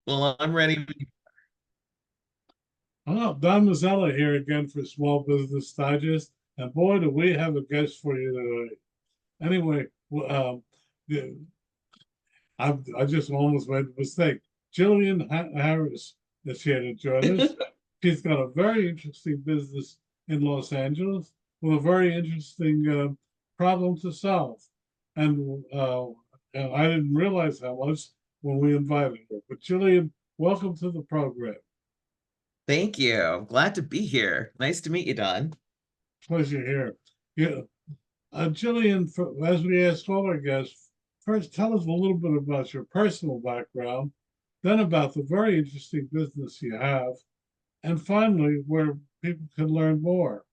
Well, I'm ready. Oh, Don Mazzella here again for Small Business Digest. And boy, do we have a guest for you today. Anyway, yeah, I just almost made a mistake. Gillian Harris is here to join us. She's got a very interesting business in Los Angeles with a very interesting problem to solve. And I didn't realize how much when we invited her. But Gillian, welcome to the program. Thank you. I'm glad to be here. Nice to meet you, Don. Pleasure here. Yeah, Jillian, as we asked all our guests, first tell us a little bit about your personal background, then about the very interesting business you have, and finally, where people can learn more.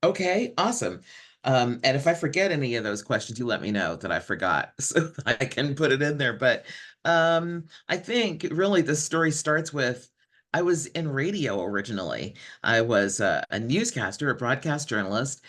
Okay, awesome. And if I forget any of those questions, you let me know that I forgot so that I can put it in there. But I think really the story starts with I was in radio originally. I was a newscaster, a broadcast journalist,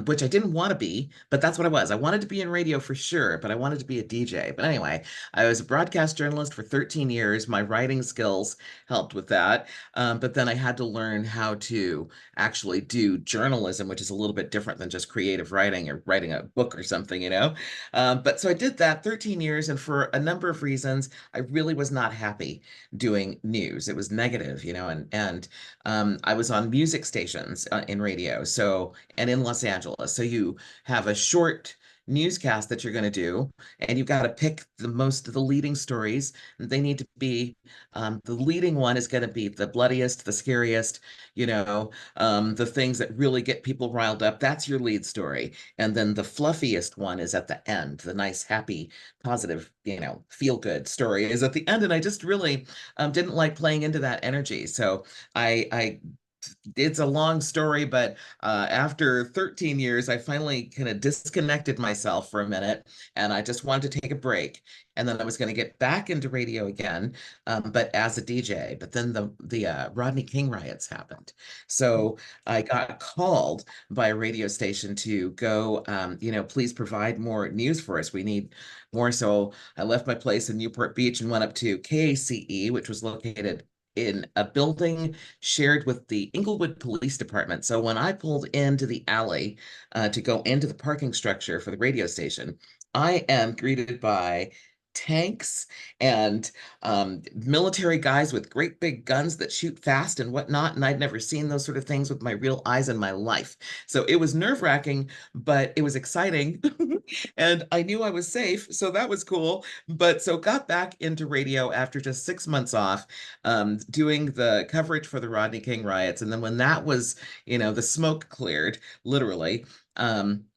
which I didn't want to be, but that's what I was. I wanted to be in radio for sure, but I wanted to be a DJ. But anyway, I was a broadcast journalist for 13 years. My writing skills helped with that. But then I had to learn how to actually do journalism, which is a little bit different than just creative writing or writing a book or something, you know? But so I did that 13 years, and for a number of reasons, I really was not happy doing news. It was negative, you know, and I was on music stations in radio, so and in Los Angeles. So you have a short newscast that you're going to do, and you've got to pick the most of the leading stories. They need to be the leading one is going to be the bloodiest, the scariest, you know, the things that really get people riled up. That's your lead story. And then the fluffiest one is at the end. The nice, happy, positive, you know, feel good story is at the end. And I just really didn't like playing into that energy. So I it's a long story, but after 13 years, I finally kind of disconnected myself for a minute and I just wanted to take a break. And then I was going to get back into radio again, but as a DJ. But then the Rodney King riots happened. So I got called by a radio station to go, you know, please provide more news for us. We need more. So I left my place in Newport Beach and went up to KACE, which was located in a building shared with the Inglewood Police Department. So when I pulled into the alley to go into the parking structure for the radio station, I am greeted by tanks and military guys with great big guns that shoot fast and whatnot. And I'd never seen those sort of things with my real eyes in my life. So it was nerve-wracking, but it was exciting. And I knew I was safe. So that was cool. But so got back into radio after just 6 months off, doing the coverage for the Rodney King riots. And then when that was, you know, the smoke cleared, literally,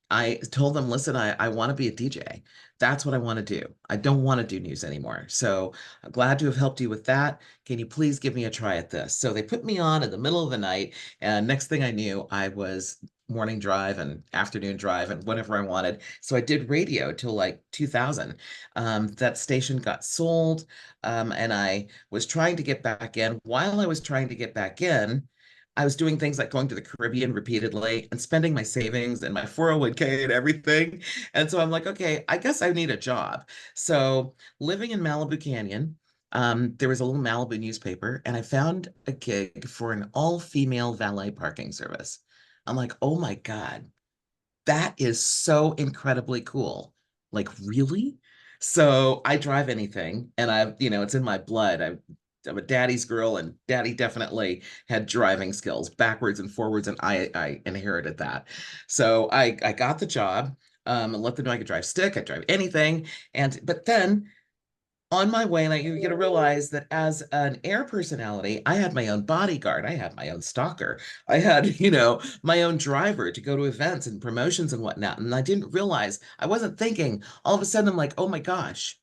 I told them, listen, I want to be a DJ. That's what I want to do. I don't want to do news anymore. So I'm glad to have helped you with that. Can you please give me a try at this? So they put me on in the middle of the night. And next thing I knew, I was morning drive and afternoon drive and whatever I wanted. So I did radio till like 2000. That station got sold, and I was trying to get back in. While I was trying to get back in, I was doing things like going to the Caribbean repeatedly and spending my savings and my 401k and everything. And so I'm like, okay, I guess I need a job. So living in Malibu Canyon, there was a little Malibu newspaper, and I found a gig for an all-female valet parking service. I'm like, oh my God, that is so incredibly cool. Like, really? So I drive anything, and you know, it's in my blood. I'm a daddy's girl, and daddy definitely had driving skills backwards and forwards, and I inherited that. So I got the job, and let them know I could drive stick, I drive anything. And but then on my way, and you get to realize that as an air personality, I had my own bodyguard, I had my own stalker, I had, you know, my own driver to go to events and promotions and whatnot. And I didn't realize, I wasn't thinking, all of a sudden, I'm like, oh my gosh,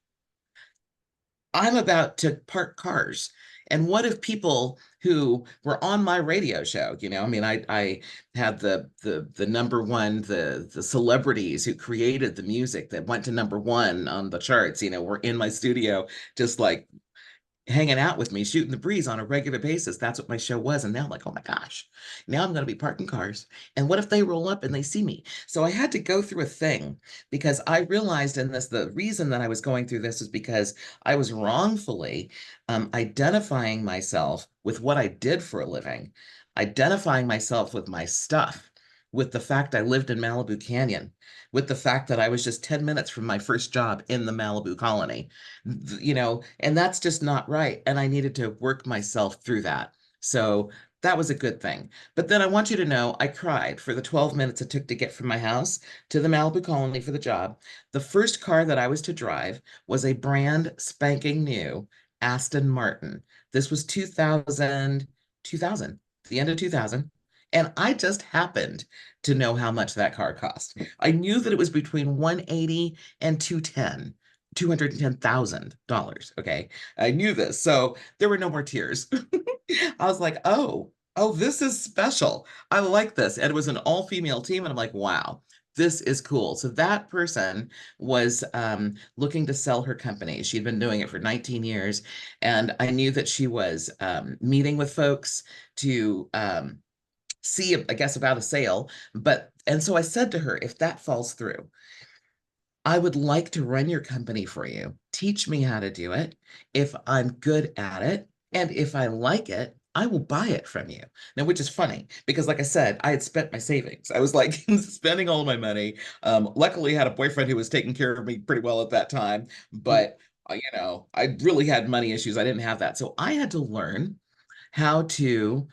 I'm about to park cars. And what if people who were on my radio show, you know, I mean, I had the number one, the celebrities who created the music that went to number one on the charts, you know, were in my studio, just like hanging out with me, shooting the breeze on a regular basis. That's what my show was. And now I'm like, oh my gosh, now I'm going to be parking cars. And what if they roll up and they see me? So I had to go through a thing because I realized in this, the reason that I was going through this is because I was wrongfully identifying myself with what I did for a living, identifying myself with my stuff, with the fact I lived in Malibu Canyon, with the fact that I was just 10 minutes from my first job in the Malibu colony, and that's just not right. And I needed to work myself through that. So that was a good thing. But then I want you to know I cried for the 12 minutes it took to get from my house to the Malibu colony for the job. The first car that I was to drive was a brand spanking new Aston Martin. This was 2000, the end of 2000. And I just happened to know how much that car cost. I knew that it was between 180 and 210. $210,000. Okay. I knew this. So there were no more tears. I was like, oh, this is special. I like this. And it was an all-female team. And I'm like, wow, this is cool. So that person was looking to sell her company. She'd been doing it for 19 years. And I knew that she was meeting with folks to see, I guess, about a sale. And so I said to her, if that falls through, I would like to run your company for you. Teach me how to do it. If I'm good at it, and if I like it, I will buy it from you. Now, which is funny because, like I said, I had spent my savings. I was like spending all of my money. Luckily, I had a boyfriend who was taking care of me pretty well at that time. But, I really had money issues. I didn't have that. So I had to learn how to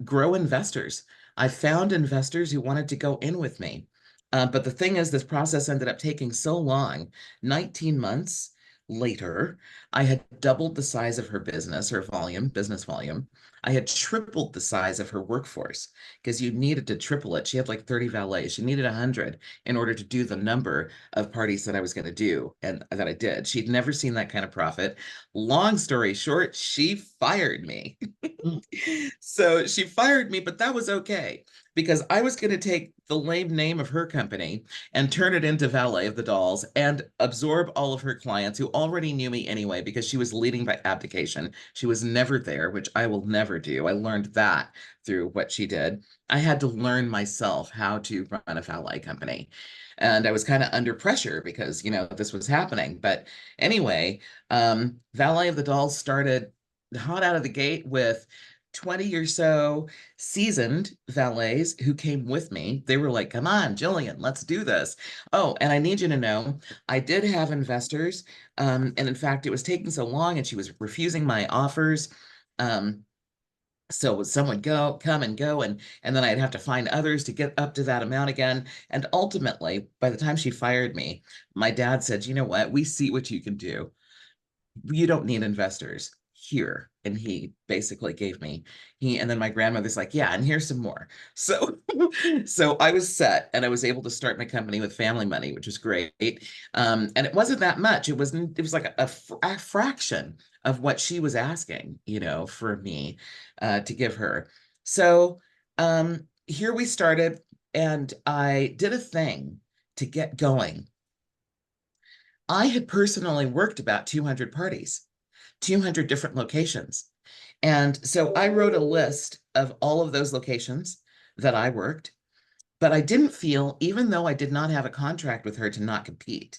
grow investors. I found investors who wanted to go in with me. But the thing is, this process ended up taking so long. 19 months later, I had doubled the size of her business, her volume, business volume. I had tripled the size of her workforce because you needed to triple it. She had like 30 valets. She needed 100 in order to do the number of parties that I was going to do and that I did. She'd never seen that kind of profit. Long story short, she fired me. Mm. So she fired me, but that was okay because I was going to take the lame name of her company and turn it into Valet of the Dolls and absorb all of her clients who already knew me anyway because she was leading by abdication. She was never there, which I will never do. I learned that through what she did. I had to learn myself how to run a valet company. And I was kind of under pressure because, this was happening. But anyway, Valet of the Dolls started hot out of the gate with 20 or so seasoned valets who came with me. They were like, come on, Gillian, let's do this. Oh, and I need you to know, I did have investors. And in fact, it was taking so long and she was refusing my offers. So some would come and go, and then I'd have to find others to get up to that amount again. And ultimately, by the time she fired me, my dad said, you know what, we see what you can do. You don't need investors here. And he basically gave me and then my grandmother's like, yeah, and here's some more. So so I was set and I was able to start my company with family money, which was great. And it wasn't that much. It was like a fraction of what she was asking, for me to give her. So here we started, and I did a thing to get going. I had personally worked about 200 parties, 200 different locations. And so I wrote a list of all of those locations that I worked, but I didn't feel, even though I did not have a contract with her to not compete,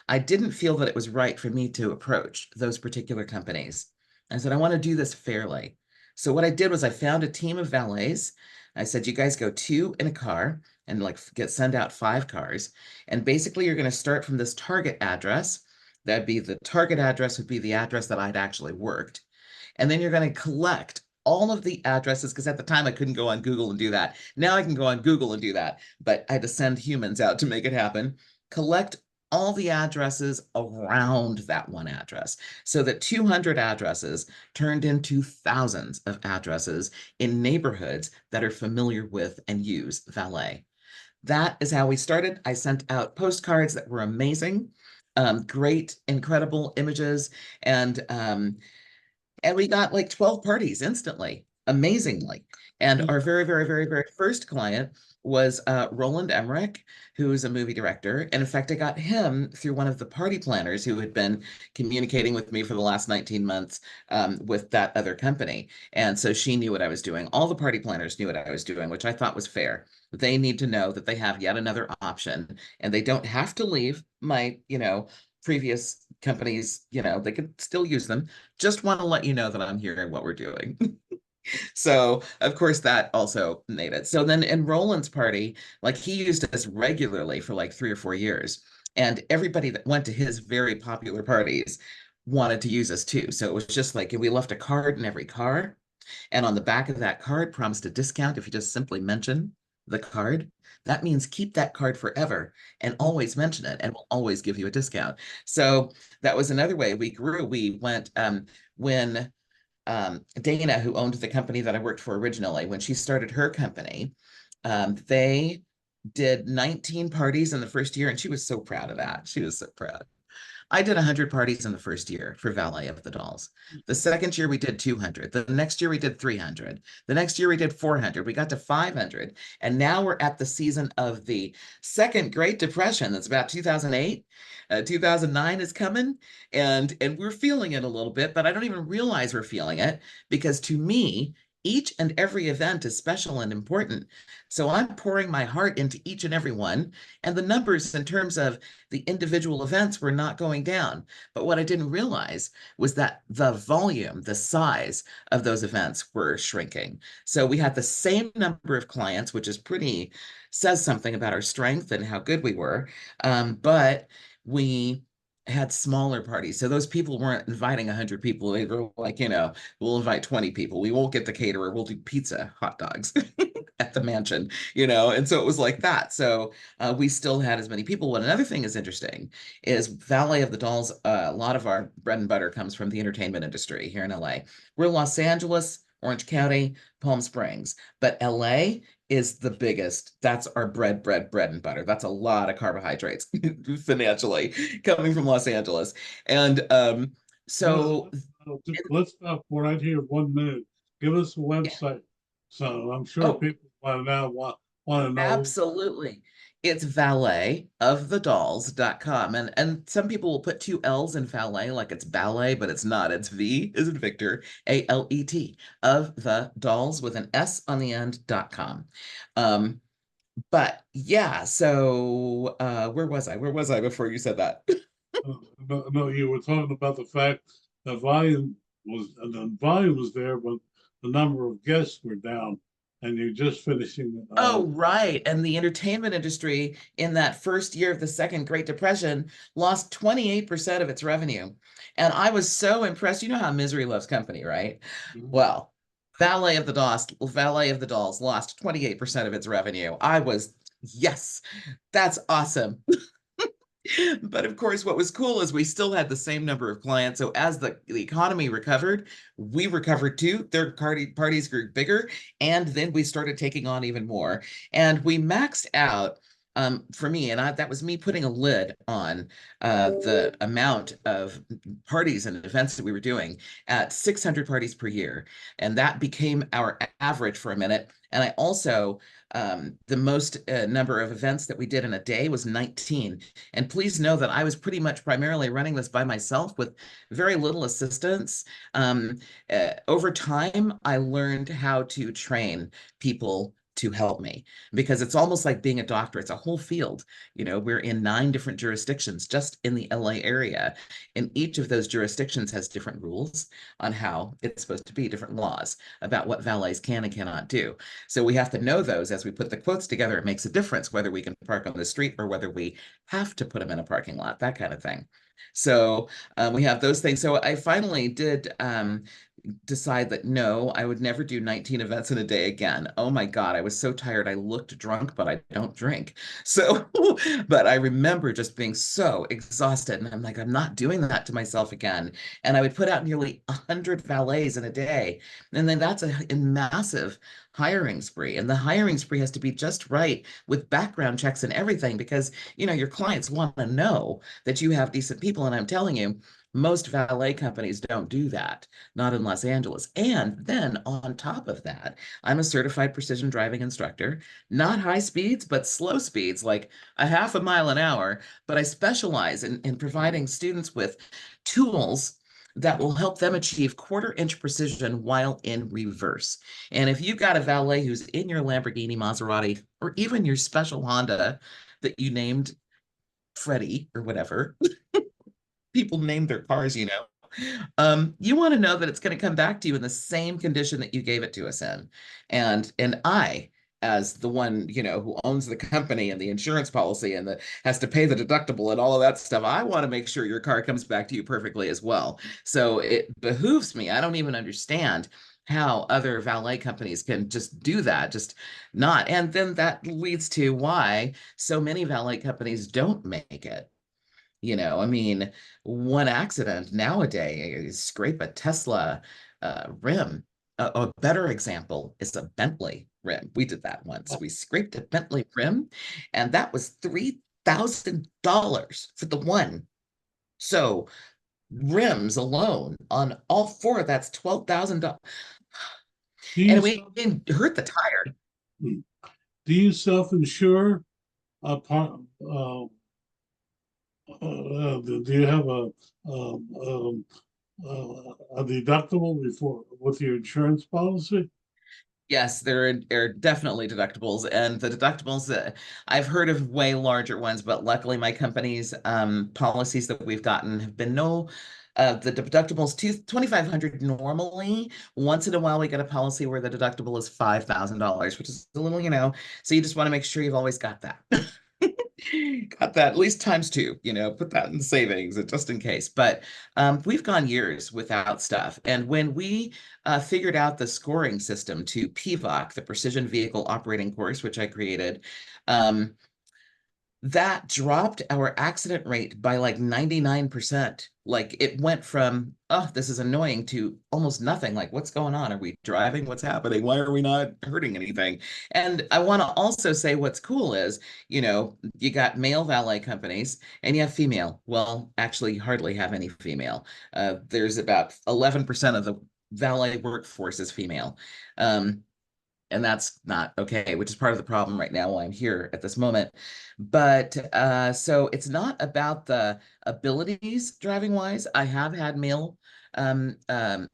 I didn't feel that it was right for me to approach those particular companies. I said, I want to do this fairly. So what I did was I found a team of valets. I said, you guys go two in a car and send out 5 cars. And basically you're going to start from this target address. That'd be the target address would be the address that I'd actually worked. And then you're going to collect all of the addresses, because at the time I couldn't go on Google and do that. Now I can go on Google and do that, but I had to send humans out to make it happen. Collect all the addresses around that one address so that 200 addresses turned into thousands of addresses in neighborhoods that are familiar with and use valet. That is how we started. I sent out postcards that were amazing, great, incredible images, and we got like 12 parties instantly. amazingly. And Yeah. our very, very, very, very first client was Roland Emmerich, who is a movie director. And in fact, I got him through one of the party planners who had been communicating with me for the last 19 months with that other company. And so she knew what I was doing. All the party planners knew what I was doing, which I thought was fair. They need to know that they have yet another option and they don't have to leave my, previous companies, they could still use them. Just want to let you know that I'm here and what we're doing. So of course that also made it. So then in Roland's party, like he used us regularly for like 3 or 4 years. And everybody that went to his very popular parties wanted to use us too. So it was just like we left a card in every car. And on the back of that card promised a discount if you just simply mention the card. That means keep that card forever and always mention it, and we'll always give you a discount. So that was another way we grew. We went when Dana, who owned the company that I worked for originally, when she started her company, they did 19 parties in the first year, and she was so proud of that. She was so proud. I did 100 parties in the first year for Valet of the Dolls. The second year we did 200. The next year we did 300. The next year we did 400. We got to 500. And now we're at the season of the second Great Depression. That's about 2008. 2009 is coming and we're feeling it a little bit, but I don't even realize we're feeling it because to me, each and every event is special and important. So I'm pouring my heart into each and every one. And the numbers in terms of the individual events were not going down. But what I didn't realize was that the volume, the size of those events were shrinking. So we had the same number of clients, which is pretty, says something about our strength and how good we were. But we had smaller parties. So those people weren't inviting 100 people. They were like, we'll invite 20 people. We won't get the caterer. We'll do pizza, hot dogs at the mansion, And so it was like that. So we still had as many people. What another thing is interesting is Valet of the Dolls. A lot of our bread and butter comes from the entertainment industry here in LA. We're Los Angeles, Orange County, Palm Springs, but LA is the biggest. That's our bread and butter. That's a lot of carbohydrates financially coming from Los Angeles. And Well, so, let's stop right here 1 minute. Give us a yeah. website. So I'm sure Oh, people want to know. absolutely. It's valetofthedolls.com. And some people will put two L's in valet like it's ballet, but it's not. It's V is in Victor, ALET of the dolls with an S on the end.com. But yeah, so where was I? Where was I before you said that? No, no, you were talking about the fact that volume was there, but the number of guests were down, and you're just finishing. Oh, right. And the entertainment industry in that first year of the Second Great Depression lost 28% of its revenue. And I was so impressed. You know how misery loves company, right? Well, Valet of the Dolls lost 28% of its revenue. Yes, that's awesome. But of course, what was cool is we still had the same number of clients. So as the economy recovered, we recovered too. Parties grew bigger, and then we started taking on even more. And we maxed out for me, and that was me putting a lid on the amount of parties and events that we were doing at 600 parties per year. And that became our average for a minute. And I also, the most number of events that we did in a day was 19. And please know that I was pretty much primarily running this by myself with very little assistance. Over time, I learned how to train people to help me because it's almost like being a doctor. It's a whole field. We're in 9 different jurisdictions just in the LA area. And each of those jurisdictions has different rules on how it's supposed to be, different laws about what valets can and cannot do. So we have to know those as we put the quotes together. It makes a difference whether we can park on the street or whether we have to put them in a parking lot, that kind of thing. So we have those things. So I finally did decide that no, I would never do 19 events in a day again. Oh my God, I was so tired. I looked drunk, but I don't drink. So, but I remember just being so exhausted. And I'm like, I'm not doing that to myself again. And I would put out nearly 100 valets in a day. And then that's a massive hiring spree. And the hiring spree has to be just right with background checks and everything because, your clients want to know that you have decent people. And I'm telling you, Most valet companies don't do that, not in Los Angeles. And then on top of that, I'm a certified precision driving instructor, not high speeds, but slow speeds, like a half a mile an hour. But I specialize in providing students with tools that will help them achieve quarter-inch precision while in reverse. And if you've got a valet who's in your Lamborghini, Maserati, or even your special Honda that you named Freddie or whatever, people name their cars, you know. You want to know that it's going to come back to you in the same condition that you gave it to us in. And I, as the one, you know, who owns the company and the insurance policy and the has to pay the deductible and all of that stuff, I want to make sure your car comes back to you perfectly as well. So it behooves me. I don't even understand how other valet companies can just do that, just not. And then that leads to why so many valet companies don't make it. I mean, one accident nowadays scrape a Tesla rim. A better example is a Bentley rim. We did that once. We scraped a Bentley rim, and that was $3,000 for the one. So rims alone on all four, that's $12,000. Do you And we self, didn't hurt the tire. do you self-insure upon do you have um, um, a deductible before with your insurance policy? Yes, there are definitely deductibles, and the deductibles that I've heard of way larger ones, but luckily my company's policies that we've gotten have been no. The deductibles 2,500 normally. Once in a while, we get a policy where the deductible is $5,000, which is a little, so you just want to make sure you've always got that. Got that at least times two, put that in savings just in case. But we've gone years without stuff. And when we figured out the scoring system to PVOC, the Precision Vehicle Operating Course, which I created, um, that dropped our accident rate by like 99%. Like it went from, oh, this is annoying to almost nothing. Like, what's going on? Are we driving? What's happening? Why are we not hurting anything? And I want to also say what's cool is, you got male valet companies and you have female. Well, actually, you hardly have any female. There's about 11% of the valet workforce is female. And that's not okay, which is part of the problem right now while I'm here at this moment. But so it's not about the abilities driving wise. I have had male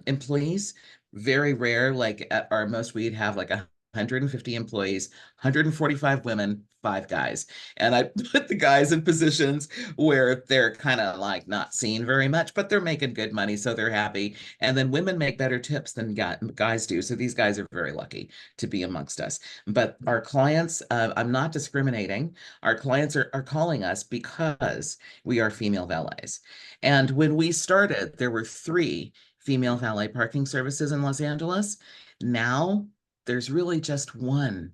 employees, very rare. Like at our most, we'd have like 150 employees, 145 women, 5 guys. And I put the guys in positions where they're kind of like not seen very much, but they're making good money, so they're happy. And then women make better tips than guys do. So these guys are very lucky to be amongst us. But our clients, I'm not discriminating. Our clients are calling us because we are female valets. And when we started, there were 3 female valet parking services in Los Angeles. Now there's really just one,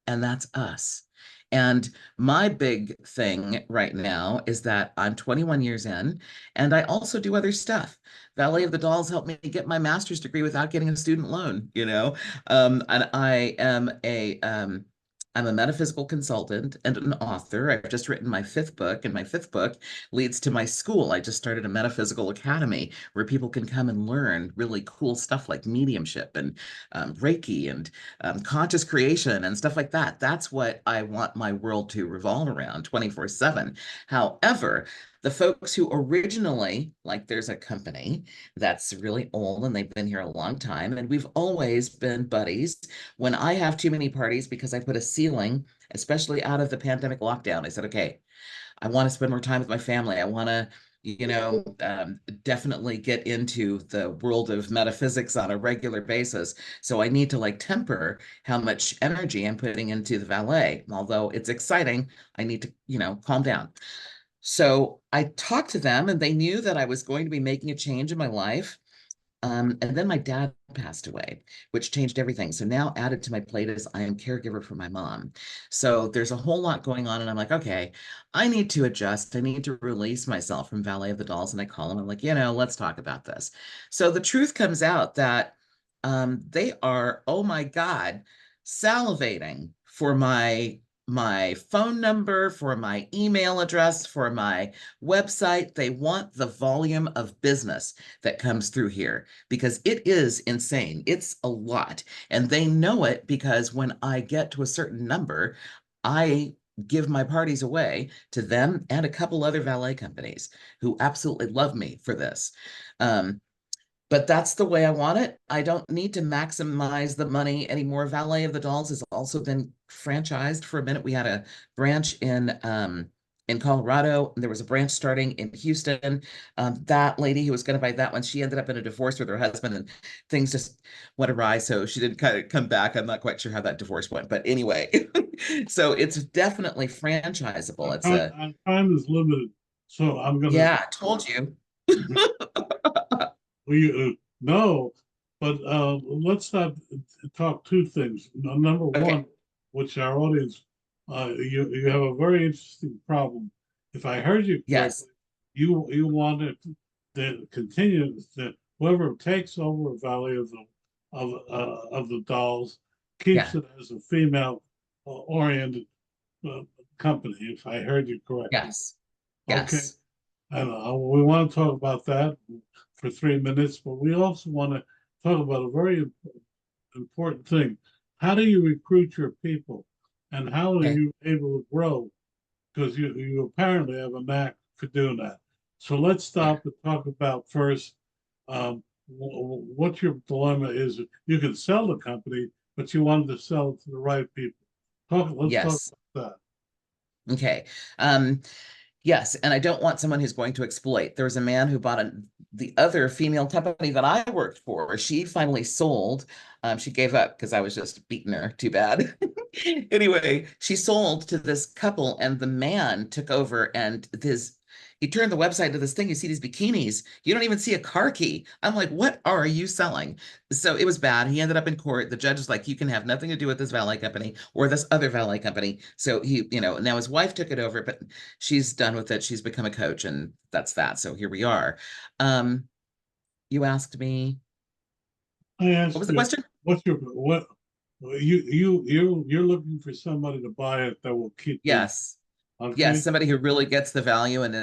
and that's us. And my big thing right now is that I'm 21 years in, and I also do other stuff. Valet of the Dolls helped me get my master's degree without getting a student loan. And I'm a metaphysical consultant and an author. I've just written my 5th book, and my 5th book leads to my school. I just started a metaphysical academy where people can come and learn really cool stuff like mediumship and Reiki and conscious creation and stuff like that. That's what I want my world to revolve around 24/7. However, the folks who originally, like there's a company that's really old and they've been here a long time, and we've always been buddies. When I have too many parties because I put a ceiling, especially out of the pandemic lockdown, I said, okay, I want to spend more time with my family. I want to, definitely get into the world of metaphysics on a regular basis. So I need to like temper how much energy I'm putting into the valet. Although it's exciting, I need to, calm down. So I talked to them and they knew that I was going to be making a change in my life. And then my dad passed away, which changed everything. So now added to my plate is I am caregiver for my mom. So there's a whole lot going on. And I'm like, okay, I need to adjust. I need to release myself from Valet of the Dolls. And I call them. I'm like, let's talk about this. So the truth comes out that they are, oh my God, salivating for my my phone number, for my email address, for my website. They want the volume of business that comes through here because it is insane. It's a lot. And they know it because when I get to a certain number, I give my parties away to them and a couple other valet companies who absolutely love me for this. Um, but that's the way I want it. I don't need to maximize the money anymore. Valet of the Dolls has also been franchised for a minute. We had a branch in Colorado, and there was a branch starting in Houston. That lady who was going to buy that one, she ended up in a divorce with her husband, and things just went awry. So she didn't kind of come back. I'm not quite sure how that divorce went, but anyway, so it's definitely franchisable. It's a Our time is limited, so I'm gonna. yeah, I told you. We no, but let's not talk two things. Number one, Okay. which our audience, you have a very interesting problem. If I heard you Yes. correctly, you wanted to continue that whoever takes over Valley of the Dolls keeps Yeah. it as a female oriented uh, company. If I heard you correctly, Yes. okay. Yes. And we want to talk about that for 3 minutes, but we also want to talk about a very important thing. How do you recruit your people? And how are Okay. you able to grow? Because you apparently have a knack for doing that. So let's Yeah. stop and talk about first what your dilemma is. You can sell the company, but you wanted to sell it to the right people. Let's talk Yes. about Okay. Um, yes, and I don't want someone who's going to exploit. There was a man who bought the other female company that I worked for. She finally sold. She gave up because I was just beating her. Too bad. Anyway, she sold to this couple, and the man took over, and he turned the website to this thing. You see these bikinis. You don't even see a car key. I'm like, what are you selling? So it was bad. He ended up in court. The judge is like, you can have nothing to do with this valet company or this other valet company. So now his wife took it over, but she's done with it. She's become a coach, and that's that. So here we are. Um, you asked me, I what was asked the you, question? what's your what you're looking for somebody to buy it that will keep the Yes. Yes, okay. somebody who really gets the value and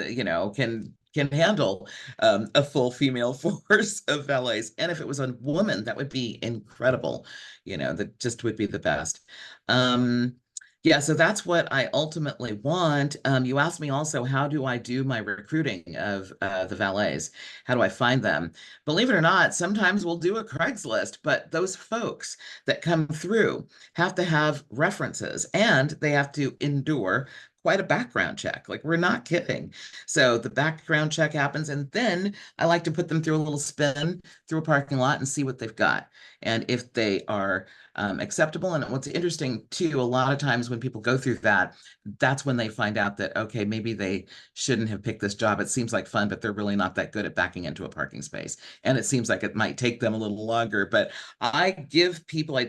can handle a full female force of valets. And if it was a woman, that would be incredible. That just would be the best. Um, yeah, so that's what I ultimately want. You asked me also, how do I do my recruiting of the valets? How do I find them? Believe it or not, sometimes we'll do a Craigslist, but those folks that come through have to have references and they have to endure quite a background check. Like, we're not kidding. So the background check happens, and then I like to put them through a little spin through a parking lot and see what they've got. And if they are acceptable. And what's interesting too, a lot of times when people go through that, that's when they find out that, okay, maybe they shouldn't have picked this job. It seems like fun, but they're really not that good at backing into a parking space. And it seems like it might take them a little longer. But I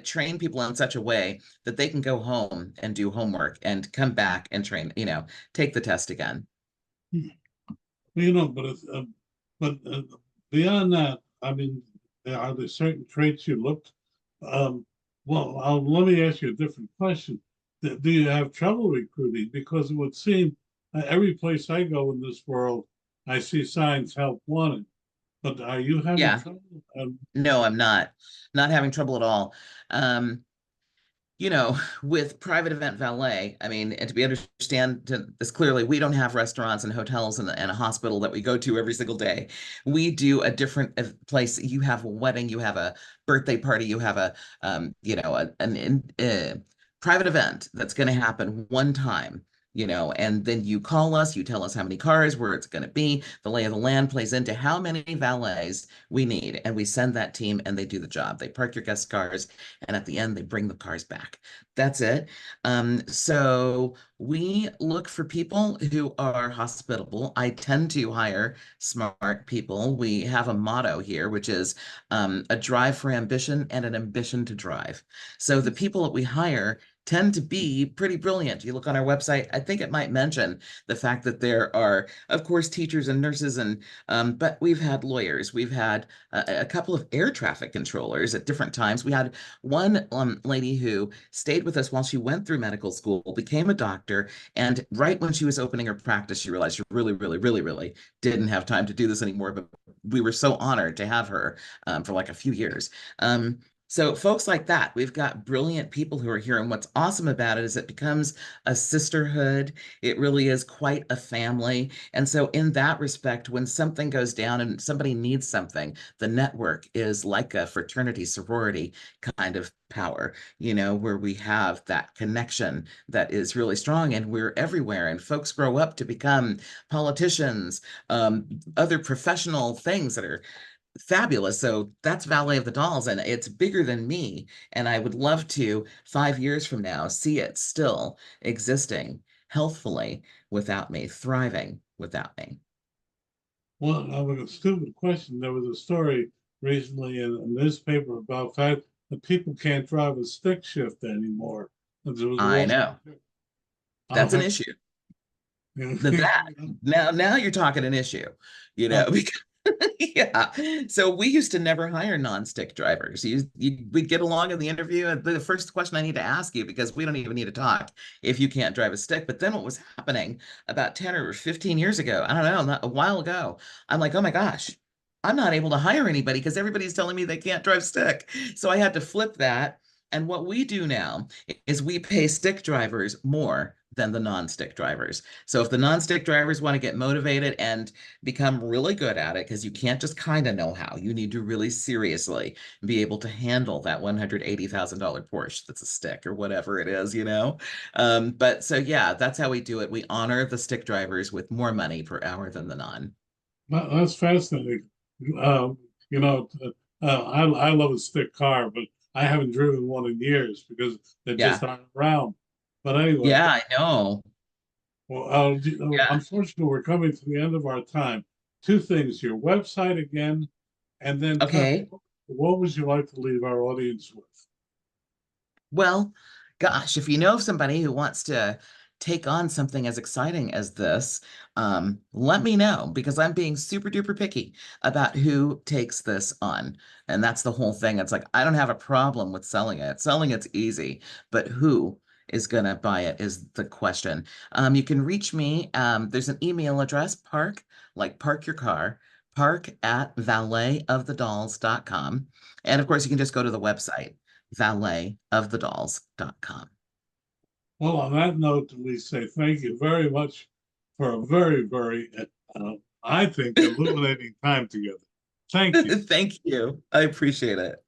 train people in such a way that they can go home and do homework and come back and train, take the test again. But it's but beyond that, I mean, are there certain traits you looked? Um, well, let me ask you a different question. Do you have trouble recruiting? Because it would seem every place I go in this world, I see signs help wanted. But are you having Yeah, trouble? no, I'm not having trouble at all. Um, with private event valet, I mean, and to be understand this clearly, we don't have restaurants and hotels and a hospital that we go to every single day. We do a different place. You have a wedding, you have a birthday party, you have a private event that's going to happen one time. And then you call us, you tell us how many cars, where it's going to be. The lay of the land plays into how many valets we need. And we send that team and they do the job. They park your guest cars, and at the end they bring the cars back. That's it. So we look for people who are hospitable. I tend to hire smart people. We have a motto here, which is a drive for ambition and an ambition to drive. So the people that we hire tend to be pretty brilliant. You look on our website, I think it might mention the fact that there are, of course, teachers and nurses, and but we've had lawyers, we've had a couple of air traffic controllers at different times. We had one lady who stayed with us while she went through medical school, became a doctor, and right when she was opening her practice, she realized she really, really, really, really didn't have time to do this anymore. But we were so honored to have her for like a few years. So folks like that, we've got brilliant people who are here. And what's awesome about it is it becomes a sisterhood. It really is quite a family. And so in that respect, when something goes down and somebody needs something, the network is like a fraternity, sorority kind of power, where we have that connection that is really strong and we're everywhere. And folks grow up to become politicians, other professional things that are fabulous. So that's Valet of the Dolls, and it's bigger than me. And I would love to, 5 years from now, see it still existing healthfully without me, thriving without me. Well, I have a stupid question. There was a story recently in a newspaper about fact that people can't drive a stick shift anymore. There was a I woman. know that's an Have issue. That you, now you're talking an issue, uh, because yeah. So we used to never hire non-stick drivers. We'd get along in the interview, and the first question I need to ask you, because we don't even need to talk if you can't drive a stick. But then what was happening about 10 or 15 years ago, I don't know, not a while ago, I'm like, oh my gosh, I'm not able to hire anybody because everybody's telling me they can't drive stick. So I had to flip that. And what we do now is we pay stick drivers more than the non-stick drivers. So if the non-stick drivers want to get motivated and become really good at it, because you can't just kind of know how, you need to really seriously be able to handle that $180,000 Porsche that's a stick or whatever it is. But so yeah, that's how we do it. We honor the stick drivers with more money per hour than the non. that's fascinating. Um, you know, I love a stick car, but I haven't driven one in years because they just Yeah. aren't around. But anyway, Yeah, I know. well, Yeah. unfortunately, we're coming to the end of our time. Two things: your website again, and then tell Okay. what would you like to leave our audience with? Well, gosh, if you know of somebody who wants to take on something as exciting as this, let me know because I'm being super duper picky about who takes this on. And that's the whole thing. It's like, I don't have a problem with selling it. Selling it's easy, but who is going to buy it is the question. You can reach me. There's an email address, like park your car, park@valetofthedolls.com. And of course, you can just go to the website valetofthedolls.com. Well, on that note, we say thank you very much for a very, very, I think, illuminating time together. Thank you. Thank you. I appreciate it.